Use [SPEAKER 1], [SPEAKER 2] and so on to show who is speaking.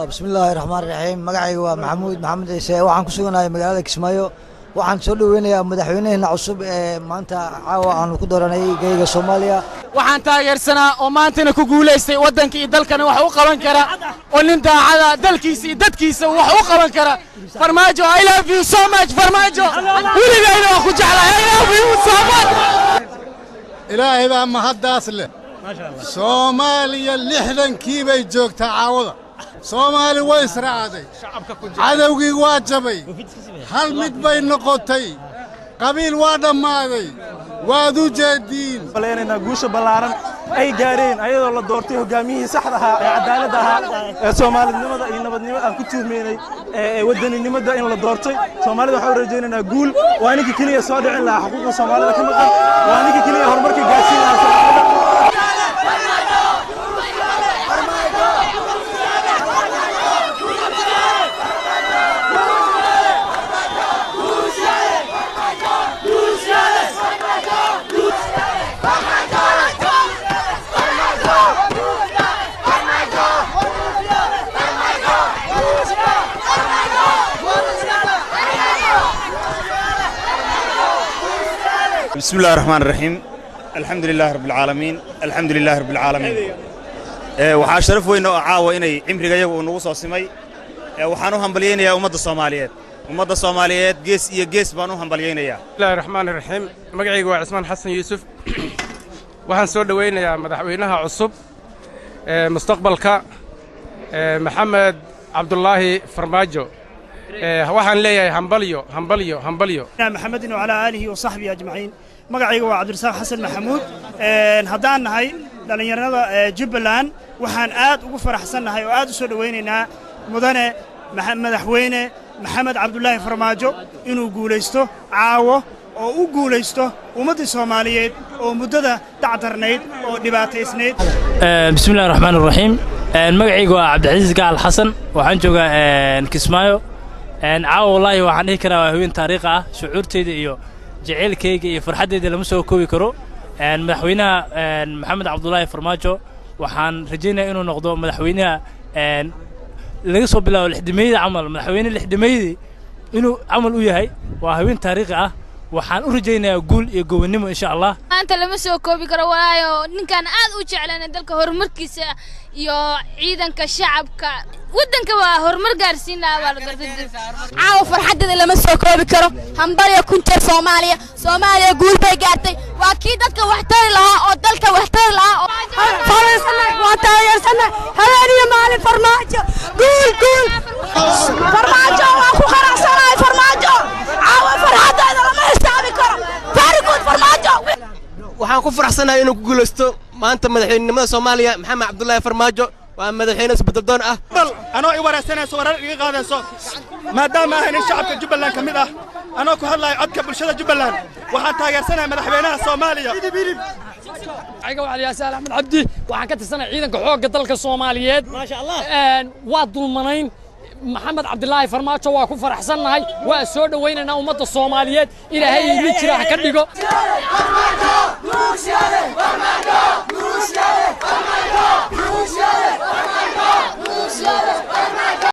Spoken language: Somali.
[SPEAKER 1] بسم الله الرحمن الرحيم مقعي ومحمود محمد عيسى وعن كسونا مقالة كسمايو وعن سولوين يا مدحوينه عصب ما أنت عاو عن كدراني جاي صوماليا
[SPEAKER 2] وعن تاجر سنة وما أنتنا كقوليستي ودنك يدلكنا وحوق بنكرة وننت على دلكيس دتكيس وحوق بنكرة فرماجو I love you so much فرماجو ولي جاينا أخو جعله I love you so much
[SPEAKER 3] إلهي ذا ما حد أصله ما شاء الله صوماليا لحدا كيف يجوك تعاوض صومالي ويسرع عادي عدوكي واجبي هل مدبين نقطي قبيل وادم ماذي وادو جادين
[SPEAKER 4] بلينا قوش بلارن أي جارين أيضا الله دورتي هجاميه سحرها عدالتها صومالي النمط أي نمط نمط كتير مني ودني النمط إن الله دورتي صومالي ده حول رجعنا نقول وأنا كلية صادق إن لا حقوق صومالي لكن وأنا كلية هرمرك جالسين
[SPEAKER 5] بسم الله الرحمن الرحيم الحمد لله رب العالمين الحمد لله رب العالمين waxaa sharaf weyn oo caawa inay cimriga uu nagu soo simay waxaan u hambalyeeynaa ummadda Soomaaliyeed gees iyo gees baan u hambalyeeynaa
[SPEAKER 2] bismillahir rahmaanir rahiim magacaygu waa Cismaan Xasan Yuusuf waxaan soo dhaweynayaa madaxweynaha cusub mustaqbalka Maxamed Cabdullaahi Farmaajo waxaan leeyahay hambalyo
[SPEAKER 6] محمد وعلى آله وصحبه أجمعين مقعي عبد الرزاق حسن محمود هدان هاي دلنيرنا جبلان وحان آد وفرح حسن هاي وآد سودويننا مدن مدحوينه محمد عبد الله فرماجو إنه قوليستو عاوه oo guuleysto ummadda Soomaaliyeed oo muddada dacdarneyd oo dhibaataysneyd
[SPEAKER 7] bismillaahir rahmaanir rahiim magacaygu waa Cabdicasiis Gaal Xasan waxaan joogaa Kismaayo caawa wallahi waxaan dhihi karaa waa haween taariikh ah shucuurteeda iyo jaceylkayga iyo farxadeeda lama soo koobi karo madaxweynaha Maxamed Cabdullaahi Farmaajo waxaan rajaynayaa inuu noqdo madaxweynaha laga soo bilaabo lixdimeeyada camal madaxweyne lixdimeeyada inuu camal u yahay waa haween taariikh ah waxaan u rajaynayaa guul iyo gobonimo insha Allah
[SPEAKER 8] maanta lama soo koobi karo walaayo ninkan aad u jeclaan dalka horumarkiisa iyo ciidanka shacabka wadanka waa horumar gaarsiinaa waa la gartay
[SPEAKER 9] caawa farxadda lama soo koobi karo hambariya kunta Soomaaliya guul bay gaartay waa kii dadka wax tari lahaa oo dalka wax tari lahaa waa taageersana hareeriyo maalin Farmaajo guul Farmaajo waa ku qaracsanahay Farmaajo caawa farxadda lama xisaabi karo farquud Farmaajo
[SPEAKER 10] waxaan ku faraxsanahay inuu ku guuleysto maanta madaxweynenimada Soomaaliya Maxamed Cabdullaahi Farmaajo waa madaxweyne isbeddeldoon ah
[SPEAKER 2] bal anoo i wareysanayso warar iga qaadayso maadaama ahayn shacabka Jubbaland kamid ah anoo ku hadlayo codka bulshada Jubbaland waxaan taageersanahay madaxweynaha Soomaaliya
[SPEAKER 11] ayaga waa Yaasir Axmed Cabdi waxaan ka tirsanay ciidanka xoogga dalka Soomaaliyeed ma sha Allah waa dulmanayn محمد عبد الله فرماجو waa ku faraxsanahay waa soo dhaweynaa ummadda Soomaaliyeed ilaahay ii jira ka dhigo